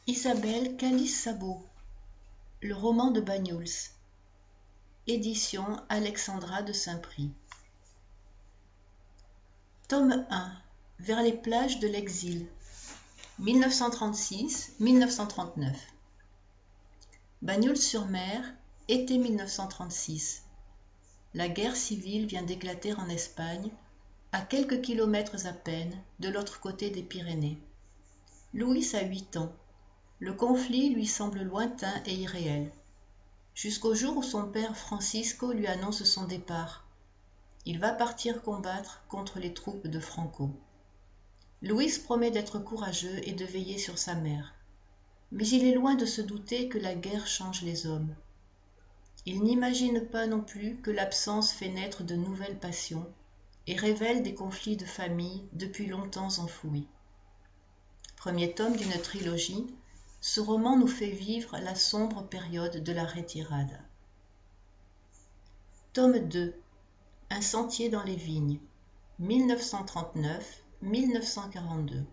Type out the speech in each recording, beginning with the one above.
Isabelle Calis-Sabot, le roman de Banyuls, édition Alexandra de Saint-Prix. Tome 1, Vers les plages de l'exil, 1936-1939. Banyuls-sur-Mer, été 1936. La guerre civile vient d'éclater en Espagne, à quelques kilomètres à peine de l'autre côté des Pyrénées. Louis a 8 ans. Le conflit lui semble lointain et irréel. Jusqu'au jour où son père Francisco lui annonce son départ. Il va partir combattre contre les troupes de Franco. Louis promet d'être courageux et de veiller sur sa mère. Mais il est loin de se douter que la guerre change les hommes. Il n'imagine pas non plus que l'absence fait naître de nouvelles passions et révèle des conflits de famille depuis longtemps enfouis. Premier tome d'une trilogie, ce roman nous fait vivre la sombre période de la retirade. Tome 2, Un sentier dans les vignes, 1939-1942.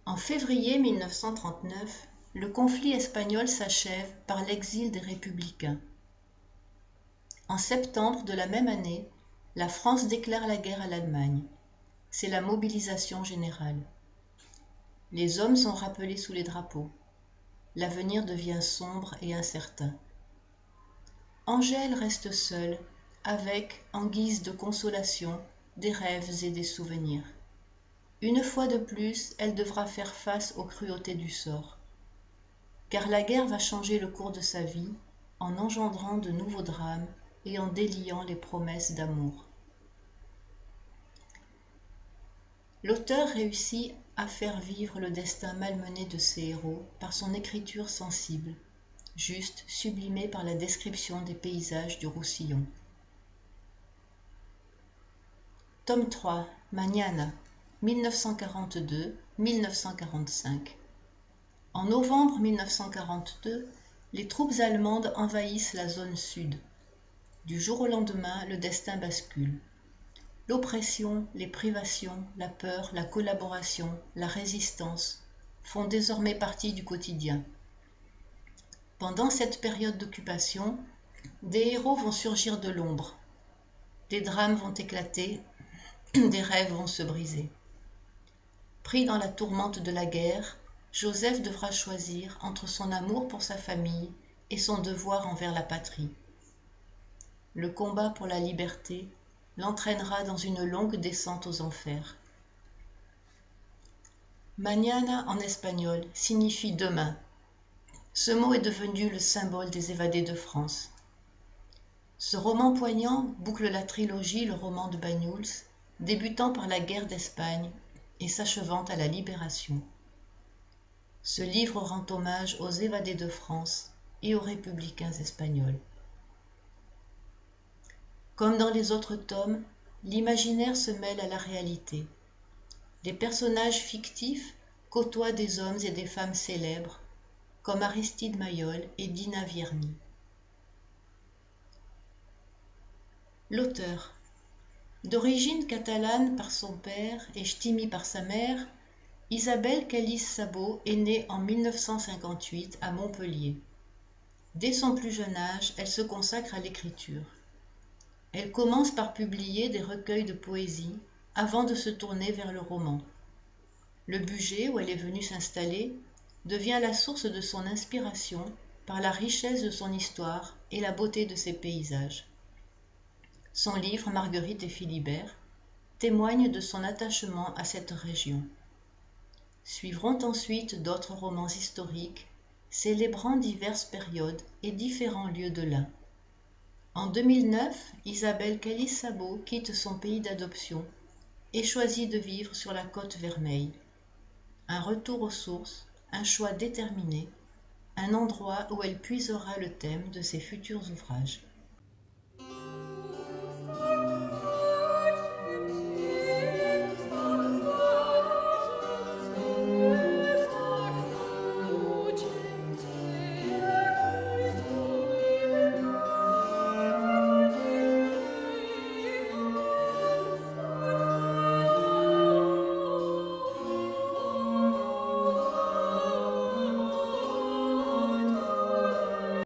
En février 1939, le conflit espagnol s'achève par l'exil des républicains. En septembre de la même année, la France déclare la guerre à l'Allemagne. C'est la mobilisation générale. Les hommes sont rappelés sous les drapeaux. L'avenir devient sombre et incertain. Angèle reste seule, avec, en guise de consolation, des rêves et des souvenirs. Une fois de plus, elle devra faire face aux cruautés du sort. Car la guerre va changer le cours de sa vie, en engendrant de nouveaux drames et en déliant les promesses d'amour. L'auteur réussit à faire vivre le destin malmené de ses héros par son écriture sensible, juste sublimée par la description des paysages du Roussillon. Tome 3, Mañana, 1942-1945. En novembre 1942, les troupes allemandes envahissent la zone sud. Du jour au lendemain, le destin bascule. L'oppression, les privations, la peur, la collaboration, la résistance font désormais partie du quotidien. Pendant cette période d'occupation, des héros vont surgir de l'ombre. Des drames vont éclater, des rêves vont se briser. Pris dans la tourmente de la guerre, Joseph devra choisir entre son amour pour sa famille et son devoir envers la patrie. Le combat pour la liberté l'entraînera dans une longue descente aux enfers. Mañana en espagnol signifie demain. Ce mot est devenu le symbole des évadés de France. Ce roman poignant boucle la trilogie Le roman de Banyuls, débutant par la guerre d'Espagne et s'achevant à la Libération. Ce livre rend hommage aux évadés de France et aux républicains espagnols. Comme dans les autres tomes, l'imaginaire se mêle à la réalité. Des personnages fictifs côtoient des hommes et des femmes célèbres, comme Aristide Maillol et Dina Vierny. L'auteur, d'origine catalane par son père et ch'timi par sa mère, Isabelle Calis-Sabot est née en 1958 à Montpellier. Dès son plus jeune âge, elle se consacre à l'écriture. Elle commence par publier des recueils de poésie avant de se tourner vers le roman. Le Bugey, où elle est venue s'installer, devient la source de son inspiration par la richesse de son histoire et la beauté de ses paysages. Son livre Marguerite et Philibert témoigne de son attachement à cette région. Suivront ensuite d'autres romans historiques célébrant diverses périodes et différents lieux de l'Ain. En 2009, Isabelle Calis-Sabot quitte son pays d'adoption et choisit de vivre sur la Côte Vermeille. Un retour aux sources, un choix déterminé, un endroit où elle puisera le thème de ses futurs ouvrages.